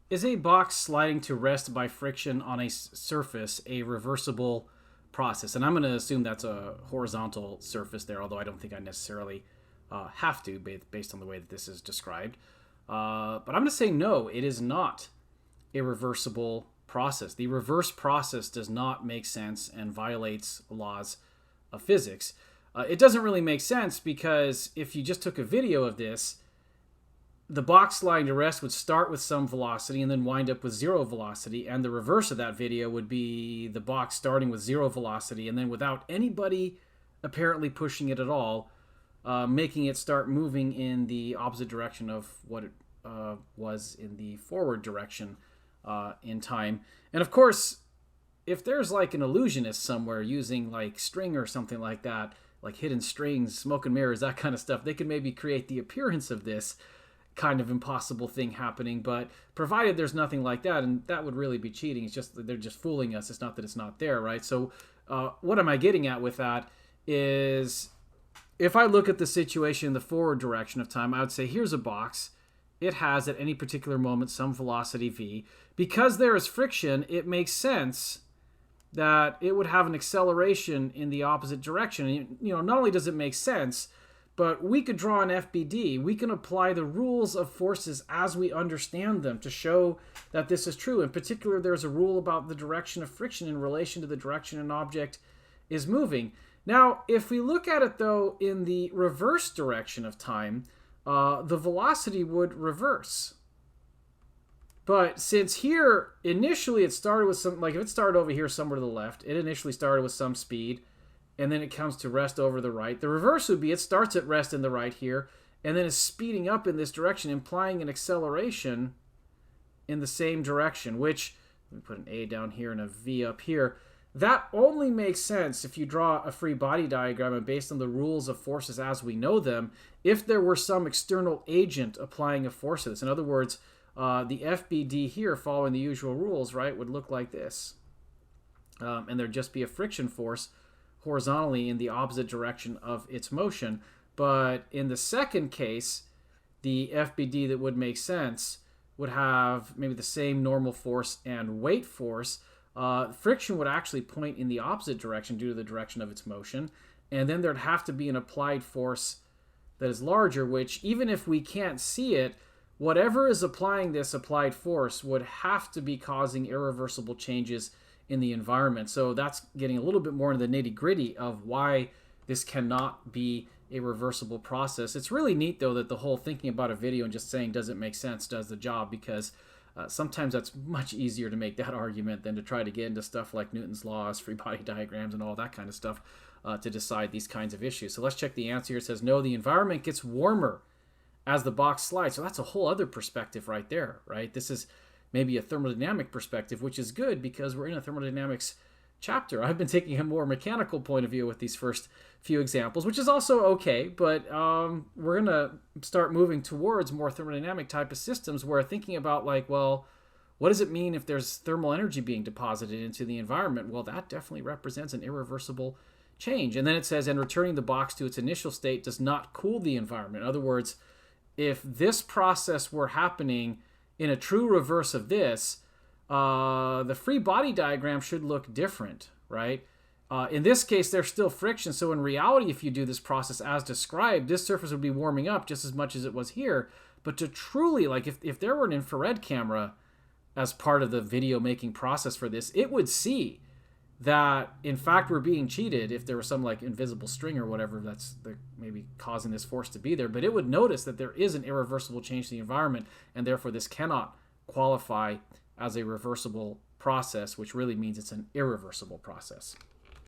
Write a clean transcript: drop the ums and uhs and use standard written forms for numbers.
Is a box sliding to rest by friction on a surface a reversible process? And I'm going to assume that's a horizontal surface there, although I don't think I necessarily have to based on the way that this is described. But I'm going to say no, it is not a reversible process. The reverse process does not make sense and violates laws of physics. It doesn't really make sense because if you just took a video of this, the box sliding to rest would start with some velocity and then wind up with zero velocity, and the reverse of that video would be the box starting with zero velocity and then without anybody apparently pushing it at all, making it start moving in the opposite direction of what it was in the forward direction in time. And of course, if there's like an illusionist somewhere using like string or something like that, like hidden strings, smoke and mirrors, that kind of stuff, they could maybe create the appearance of this kind of impossible thing happening. But provided there's nothing like that, and that would really be cheating. It's just they're just fooling us. It's not that it's not there, right? So what am I getting at with that is, if I look at the situation in the forward direction of time, I would say here's a box. It has at any particular moment some velocity v. Because there is friction, it makes sense that it would have an acceleration in the opposite direction. And, not only does it make sense, but we could draw an FBD. We can apply the rules of forces as we understand them to show that this is true. In particular, there's a rule about the direction of friction in relation to the direction an object is moving. Now, if we look at it, though, in the reverse direction of time, the velocity would reverse. But since here, initially it started with some, like if it started over here somewhere to the left, it initially started with some speed, and then it comes to rest over the right. The reverse would be it starts at rest in the right here, and then is speeding up in this direction, implying an acceleration in the same direction, which, let me put an A down here and a V up here. That only makes sense if you draw a free body diagram and based on the rules of forces as we know them, if there were some external agent applying a force to this. In other words, the FBD here, following the usual rules, right, would look like this. And there'd just be a friction force horizontally in the opposite direction of its motion. But in the second case, the FBD that would make sense would have maybe the same normal force and weight force. Friction would actually point in the opposite direction due to the direction of its motion. And then there'd have to be an applied force that is larger, which even if we can't see it, whatever is applying this applied force would have to be causing irreversible changes in the environment. So that's getting a little bit more into the nitty-gritty of why this cannot be a reversible process. It's really neat, though, that the whole thinking about a video and just saying does it make sense does the job, because sometimes that's much easier to make that argument than to try to get into stuff like Newton's laws, free body diagrams, and all that kind of stuff to decide these kinds of issues. So let's check the answer here. It says, no, the environment gets warmer as the box slides. So that's a whole other perspective right there, right? This is maybe a thermodynamic perspective, which is good because we're in a thermodynamics chapter. I've been taking a more mechanical point of view with these first few examples, which is also okay, but we're going to start moving towards more thermodynamic type of systems where thinking about like, well, what does it mean if there's thermal energy being deposited into the environment? Well, that definitely represents an irreversible change. And then it says, and returning the box to its initial state does not cool the environment. In other words, if this process were happening in a true reverse of this, the free body diagram should look different, right? In this case, there's still friction. So in reality, if you do this process as described, this surface would be warming up just as much as it was here. But to truly, like if there were an infrared camera as part of the video making process for this, it would see that in fact we're being cheated if there was some like invisible string or whatever that's maybe causing this force to be there. But it would notice that there is an irreversible change to the environment, and therefore this cannot qualify as a reversible process, which really means it's an irreversible process.